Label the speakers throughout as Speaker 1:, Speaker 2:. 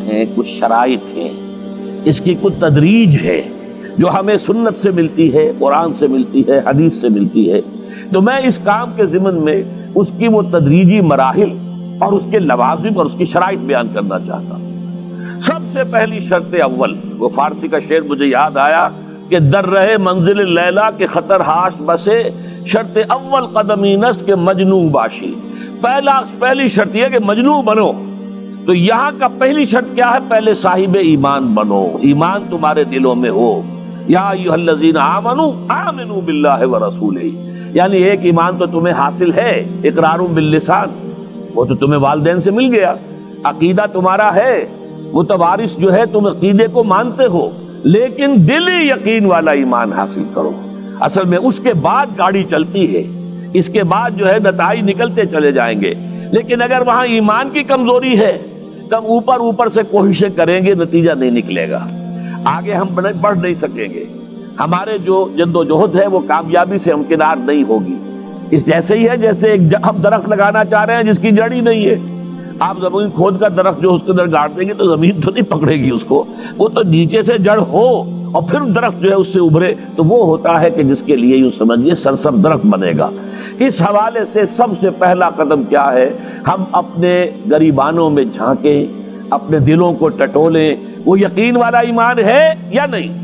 Speaker 1: ہیں، کچھ شرائط ہیں، اس کی کچھ تدریج ہے جو ہمیں سنت سے ملتی ہے، قرآن سے ملتی ہے، حدیث سے ملتی ہے۔ تو میں اس کام کے ضمن میں اس کی وہ تدریجی مراحل اور اس کے لوازم اور اس کی شرائط بیان کرنا چاہتا ہوں۔ سب سے پہلی شرط اول، وہ فارسی کا شعر مجھے یاد آیا کہ در رہے منزل لیلا کے خطر ہاش بسے، شرط اول قدمی نست کے مجنوں باشی۔ پہلی شرط یہ کہ مجنوں بنو۔ تو یہاں کا پہلی شرط کیا ہے؟ پہلے صاحب ایمان بنو، ایمان تمہارے دلوں میں ہو۔ یا ایھا الذین آمنوا آمنوا باللہ ورسولہ، یعنی ایک ایمان تو تمہیں حاصل ہے، اقرار باللسان، وہ تو تمہیں والدین سے مل گیا، عقیدہ تمہارا ہے، متوارث جو ہے تم عقیدے کو مانتے ہو، لیکن دلی یقین والا ایمان حاصل کرو۔ اصل میں اس کے بعد گاڑی چلتی ہے، اس کے بعد جو ہے نتائج نکلتے چلے جائیں گے۔ لیکن اگر وہاں ایمان کی کمزوری ہے تب اوپر سے کوششیں کریں گے، نتیجہ نہیں نکلے گا، آگے ہم بڑھ نہیں سکیں گے، ہمارے جو جد و جہد ہے وہ کامیابی سے ہمکنار نہیں ہوگی۔ اس جیسے ہی ہے جیسے ہم درخت لگانا چاہ رہے ہیں جس کی جڑ ہی نہیں ہے۔ آپ زمین کھود کا درخت جو اس کے اندر گاڑ دیں گے تو زمین تو نہیں پکڑے گی اس کو، وہ تو نیچے سے جڑ ہو اور پھر درخت جو ہے اس سے ابھرے، تو وہ ہوتا ہے کہ جس کے لیے یوں سمجھیے سرسبز درخت بنے گا۔ اس حوالے سے سب سے پہلا قدم کیا ہے؟ ہم اپنے گریبانوں میں جھانکیں، اپنے دلوں کو ٹٹولیں، وہ یقین والا ایمان ہے یا نہیں؟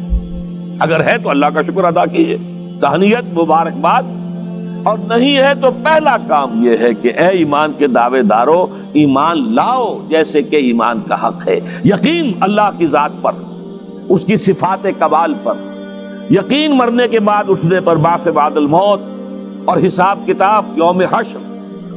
Speaker 1: اگر ہے تو اللہ کا شکر ادا کیجیے، تہنیت، مبارکباد، اور نہیں ہے تو پہلا کام یہ ہے کہ اے ایمان کے دعوے دارو، ایمان لاؤ جیسے کہ ایمان کا حق ہے۔ یقین اللہ کی ذات پر، اس کی صفات کمال پر، یقین مرنے کے بعد اٹھنے پر، بعث بعد الموت اور حساب کتاب، یوم حشر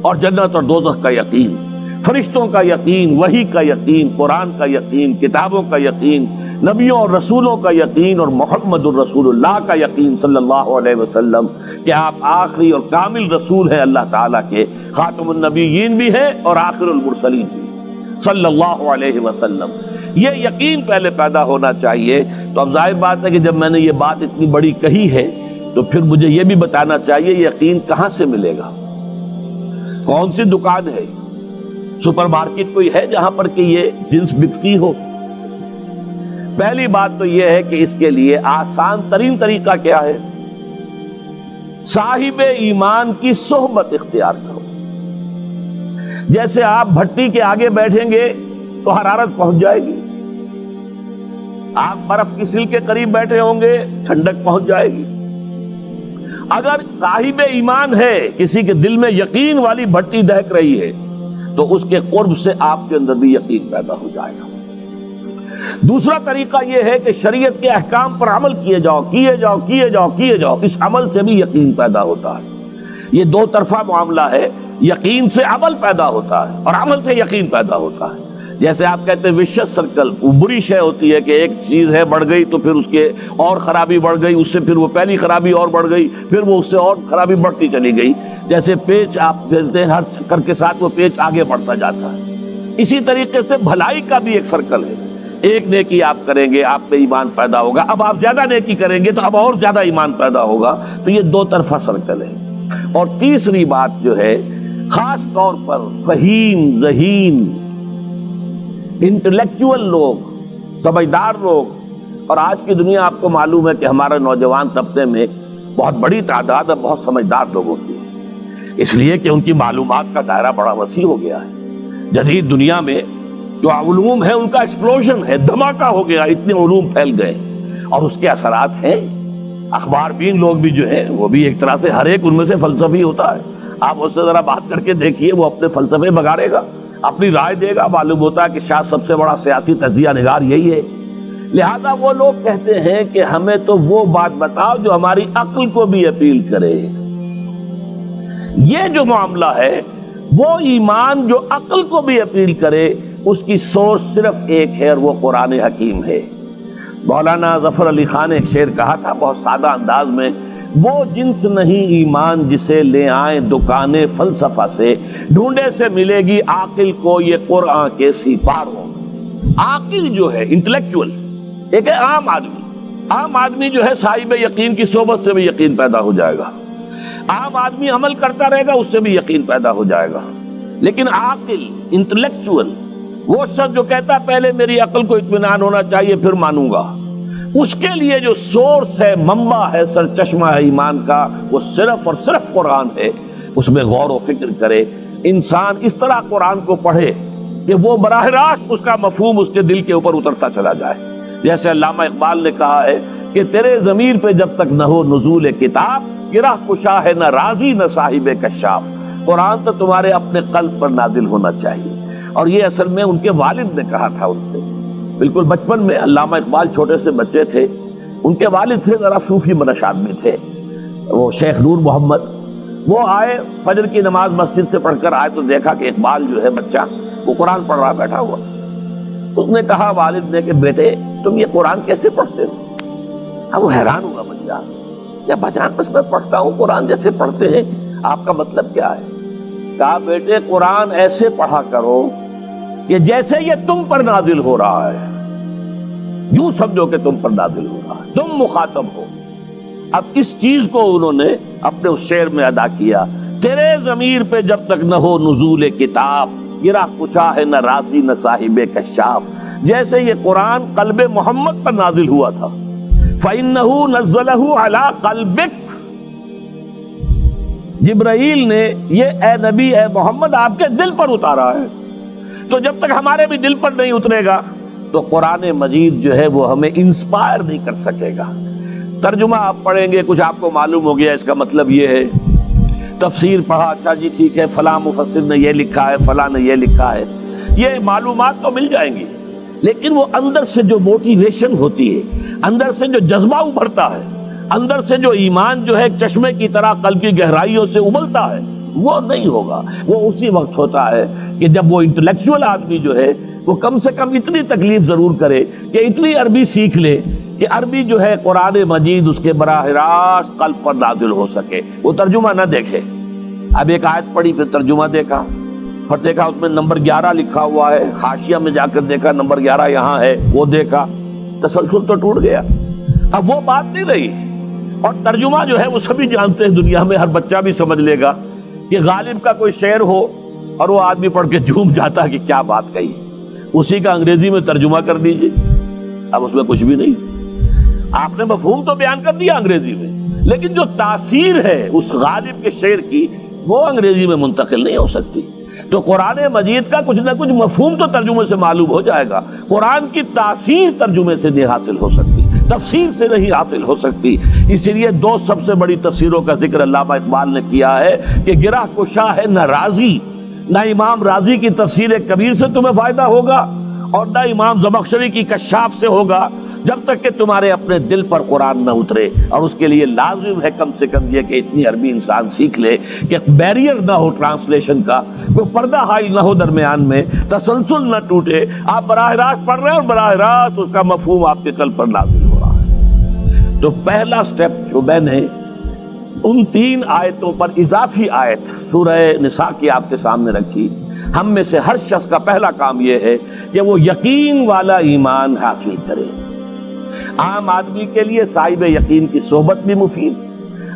Speaker 1: اور جنت اور دوزخ کا یقین، فرشتوں کا یقین، وحی کا یقین، قرآن کا یقین، کتابوں کا یقین، نبیوں اور رسولوں کا یقین، اور محمد الرسول اللہ کا یقین صلی اللہ علیہ وسلم کہ آپ آخری اور کامل رسول ہیں اللہ تعالیٰ کے، خاتم النبیین بھی ہیں اور آخر المرسلین بھی صلی اللہ علیہ وسلم۔ یہ یقین پہلے پیدا ہونا چاہیے۔ تو اب ظاہر بات ہے کہ جب میں نے یہ بات اتنی بڑی کہی ہے تو پھر مجھے یہ بھی بتانا چاہیے یقین کہاں سے ملے گا، کون سی دکان ہے، سپر مارکیٹ کوئی ہے جہاں پر کہ یہ جنس بکتی ہو؟ پہلی بات تو یہ ہے کہ اس کے لیے آسان ترین طریقہ کیا ہے؟ صاحب ایمان کی صحبت اختیار کرو۔ جیسے آپ بھٹی کے آگے بیٹھیں گے تو حرارت پہنچ جائے گی، آپ برف کی سل کے قریب بیٹھے ہوں گے ٹھنڈک پہنچ جائے گی۔ اگر صاحب ایمان ہے، کسی کے دل میں یقین والی بھٹی دہک رہی ہے، تو اس کے قرب سے آپ کے اندر بھی یقین پیدا ہو جائے گا۔ دوسرا طریقہ یہ ہے کہ شریعت کے احکام پر عمل کیے جاؤ، کیے جاؤ، کیے جاؤ، کیے جاؤ، اس عمل سے بھی یقین پیدا ہوتا ہے۔ یہ دو طرفہ معاملہ ہے، یقین سے عمل پیدا ہوتا ہے اور عمل سے یقین پیدا ہوتا ہے۔ جیسے آپ کہتے ہیں وشیس سرکل، وہ بری شے ہوتی ہے کہ ایک چیز ہے بڑھ گئی تو پھر اس کے اور خرابی بڑھ گئی، اس سے پھر وہ پہلی خرابی اور بڑھ گئی، پھر وہ اس سے اور خرابی بڑھتی چلی گئی۔ جیسے پیچ آپ کہتے ہیں ہر چکر کے ساتھ وہ پیچ آگے بڑھتا جاتا ہے، اسی طریقے سے بھلائی کا بھی ایک سرکل ہے۔ ایک نیکی آپ کریں گے آپ میں ایمان پیدا ہوگا، اب آپ زیادہ نیکی کریں گے تو اب اور زیادہ ایمان پیدا ہوگا، تو یہ دو طرفہ سرکل ہے۔ اور تیسری بات جو ہے، خاص طور پر فہیم، ذہین، انٹلیکچوئل لوگ، سمجھدار لوگ، اور آج کی دنیا آپ کو معلوم ہے کہ ہمارے نوجوان طبقے میں بہت بڑی تعداد ہے بہت سمجھدار لوگوں کی، اس لیے کہ ان کی معلومات کا دائرہ بڑا وسیع ہو گیا ہے۔ جدید دنیا میں جو علوم ہے ان کا ایکسپلوژن ہے، دھماکہ ہو گیا، اتنے علوم پھیل گئے اور اس کے اثرات ہیں۔ اخبار بین لوگ بھی جو ہیں وہ بھی ایک طرح سے ہر ایک ان میں سے فلسفی ہوتا ہے، آپ اس سے ذرا بات کر کے دیکھیے، وہ اپنے فلسفے بگاڑے گا، اپنی رائے دے گا، معلوم ہوتا ہے کہ شاید سب سے بڑا سیاسی تجزیہ نگار یہی ہے۔ لہذا وہ لوگ کہتے ہیں کہ ہمیں تو وہ بات بتاؤ جو ہماری عقل کو بھی اپیل کرے۔ یہ جو معاملہ ہے وہ ایمان جو عقل کو بھی اپیل کرے، اس کی سورس صرف ایک ہے اور وہ قرآن حکیم ہے۔ مولانا ظفر علی خان نے ایک شعر کہا تھا بہت سادہ انداز میں، وہ جنس نہیں ایمان جسے لے آئیں دکان فلسفہ سے، ڈھونڈے سے ملے گی عاقل کو یہ قرآن کے سپاروں۔ عاقل جو ہے انٹلیکچوئل، ایک ہے عام آدمی۔ عام آدمی جو ہے صاحب یقین کی صحبت سے بھی یقین پیدا ہو جائے گا، عام آدمی عمل کرتا رہے گا اس سے بھی یقین پیدا ہو جائے گا، لیکن عاقل، انٹلیکچوئل، وہ شخص جو کہتا ہے پہلے میری عقل کو اطمینان ہونا چاہیے پھر مانوں گا، اس کے لیے جو سورس ہے، منبع ہے، سرچشمہ ہے ایمان کا، وہ صرف اور صرف قرآن ہے۔ اس میں غور و فکر کرے، انسان اس طرح قرآن کو پڑھے کہ وہ براہ راست اس کا مفہوم اس کے دل کے اوپر اترتا چلا جائے۔ جیسے علامہ اقبال نے کہا ہے کہ تیرے ضمیر پہ جب تک نہ ہو نزول کتاب، گرہ کشا ہے نہ راضی نہ صاحب کشاف۔ قرآن تو تمہارے اپنے قلب پر نازل ہونا چاہیے۔ اور یہ اصل میں ان کے والد نے کہا تھا ان سے، بالکل بچپن میں۔ علامہ اقبال چھوٹے سے بچے تھے، ان کے والد تھے ذرا صوفی منش آدمی تھے، وہ شیخ نور محمد۔ وہ آئے فجر کی نماز مسجد سے پڑھ کر آئے تو دیکھا کہ اقبال جو ہے بچہ وہ قرآن پڑھ رہا بیٹھا ہوا۔ اس نے کہا والد نے کہ بیٹے تم یہ قرآن کیسے پڑھتے ہو؟ اب وہ حیران ہوا بچہ، یا بچان بس میں پڑھتا ہوں قرآن جیسے پڑھتے ہیں، آپ کا مطلب کیا ہے؟ کہا بیٹے قرآن ایسے پڑھا کرو کہ جیسے یہ تم پر نازل ہو رہا ہے، یوں سمجھو کہ تم پر نازل ہو رہا ہے، تم مخاطب ہو۔ اب اس چیز کو انہوں نے اپنے اس شعر میں ادا کیا، تیرے ضمیر پہ جب تک نہ ہو نزول کتاب، گرہ کچا ہے نہ راضی نہ صاحب کشاف۔ جیسے یہ قرآن قلب محمد پر نازل ہوا تھا، فَإِنَّهُ نَزَّلَهُ عَلَىٰ قَلْبِكَ، جبرائیل نے یہ اے نبی اے محمد آپ کے دل پر اتارا ہے۔ تو جب تک ہمارے بھی دل پر نہیں اترے گا تو قرآن مجید جو ہے وہ ہمیں انسپائر نہیں کر سکے گا۔ ترجمہ آپ پڑھیں گے، کچھ آپ کو معلوم ہو گیا اس کا مطلب یہ ہے، تفسیر پڑھا، اچھا جی ٹھیک ہے فلاں مفسر نے یہ لکھا ہے، فلاں نے یہ لکھا ہے، یہ معلومات تو مل جائیں گی، لیکن وہ اندر سے جو موٹیویشن ہوتی ہے، اندر سے جو جذبہ ابھرتا ہے، اندر سے جو ایمان جو ہے ایک چشمے کی طرح قلب کی گہرائیوں سے ابلتا ہے، وہ نہیں ہوگا۔ وہ اسی وقت ہوتا ہے کہ جب وہ انٹلیکچوئل آدمی جو ہے وہ کم سے کم اتنی تکلیف ضرور کرے کہ اتنی عربی سیکھ لے کہ عربی جو ہے قرآن مجید اس کے براہ راست قلب پر نازل ہو سکے، وہ ترجمہ نہ دیکھے۔ اب ایک آیت پڑھی پھر ترجمہ دیکھا، پھر دیکھا اس میں نمبر 11 لکھا ہوا ہے، حاشیہ میں جا کر دیکھا نمبر 11 یہاں ہے، وہ دیکھا، تسلسل تو ٹوٹ گیا۔ اب وہ بات نہیں رہی۔ اور ترجمہ جو ہے وہ سبھی جانتے ہیں، دنیا میں ہر بچہ بھی سمجھ لے گا کہ غالب کا کوئی شعر ہو اور وہ آدمی پڑھ کے جھوم جاتا کہ کیا بات کہی، اسی کا انگریزی میں ترجمہ کر دیجئے، اب اس میں کچھ بھی نہیں۔ آپ نے مفہوم تو بیان کر دیا انگریزی میں، لیکن جو تاثیر ہے اس غالب کے شعر کی وہ انگریزی میں منتقل نہیں ہو سکتی۔ تو قرآن مجید کا کچھ نہ کچھ مفہوم تو ترجمے سے معلوم ہو جائے گا، قرآن کی تاثیر ترجمے سے نہیں حاصل ہو سکتی، تفسیر سے نہیں حاصل ہو سکتی۔ اسی لیے دو سب سے بڑی تفسیروں کا ذکر علامہ اقبال نے کیا ہے کہ گرہ کشا ہے نہ راضی، نہ امام راضی کی تفسیر کبیر سے تمہیں فائدہ ہوگا اور نہ امام زمخشری کی کشاف سے ہوگا، جب تک کہ تمہارے اپنے دل پر قرآن نہ اترے۔ اور اس کے لیے لازم ہے کم سے کم یہ کہ اتنی عربی انسان سیکھ لے کہ بیریئر نہ ہو ٹرانسلیشن کا، کوئی پردہ حائل نہ ہو درمیان میں، تسلسل نہ ٹوٹے، آپ براہ راست پڑھ رہے ہیں اور براہ راست اس کا مفہوم آپ کے قلب پر نازل ہو رہا ہے۔ تو پہلا سٹیپ جو میں نے ان 3 آیتوں پر اضافی آیت سورہ نساء کی آپ کے سامنے رکھی، ہم میں سے ہر شخص کا پہلا کام یہ ہے کہ وہ یقین والا ایمان حاصل کرے۔ عام آدمی کے لیے صاحب یقین کی صحبت بھی مفید،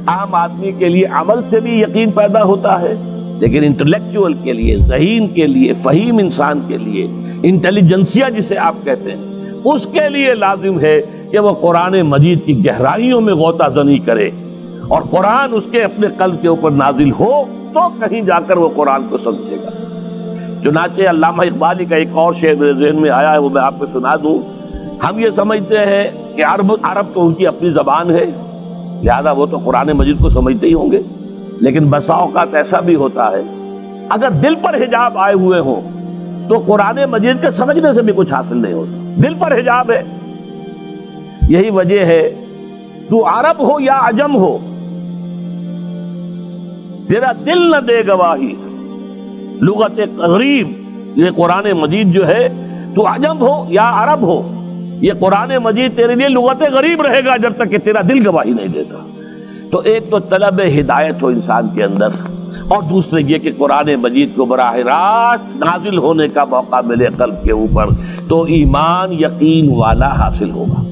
Speaker 1: عام آدمی کے لیے عمل سے بھی یقین پیدا ہوتا ہے، لیکن انٹلیکچوئل کے لیے، ذہین کے لیے، فہیم انسان کے لیے، انٹیلیجنسیا جسے آپ کہتے ہیں، اس کے لیے لازم ہے کہ وہ قرآن مجید کی گہرائیوں میں غوطہ زنی کرے اور قرآن اس کے اپنے قلب کے اوپر نازل ہو تو کہیں جا کر وہ قرآن کو سمجھے گا۔ چنانچہ علامہ اقبالی کا ایک اور شعر میرے ذہن میں آیا ہے، وہ میں آپ کو سنا دوں۔ ہم یہ سمجھتے ہیں کہ عرب تو ان کی اپنی زبان ہے، لہذا وہ تو قرآن مجید کو سمجھتے ہی ہوں گے، لیکن بسا اوقات ایسا بھی ہوتا ہے اگر دل پر حجاب آئے ہوئے ہوں تو قرآن مجید کے سمجھنے سے بھی کچھ حاصل نہیں ہوتا، دل پر حجاب ہے۔ یہی وجہ ہے تو عرب ہو یا عجم ہو، تیرا دل نہ دے گواہی، لغت غریب، یہ قرآن مجید جو ہے، تو عجم ہو یا عرب ہو، یہ قرآن مجید تیرے لیے لغت غریب رہے گا جب تک کہ تیرا دل گواہی نہیں دیتا۔ تو ایک تو طلب ہدایت ہو انسان کے اندر، اور دوسرے یہ کہ قرآن مجید کو براہ راست نازل ہونے کا موقع ملے قلب کے اوپر، تو ایمان یقین والا حاصل ہوگا۔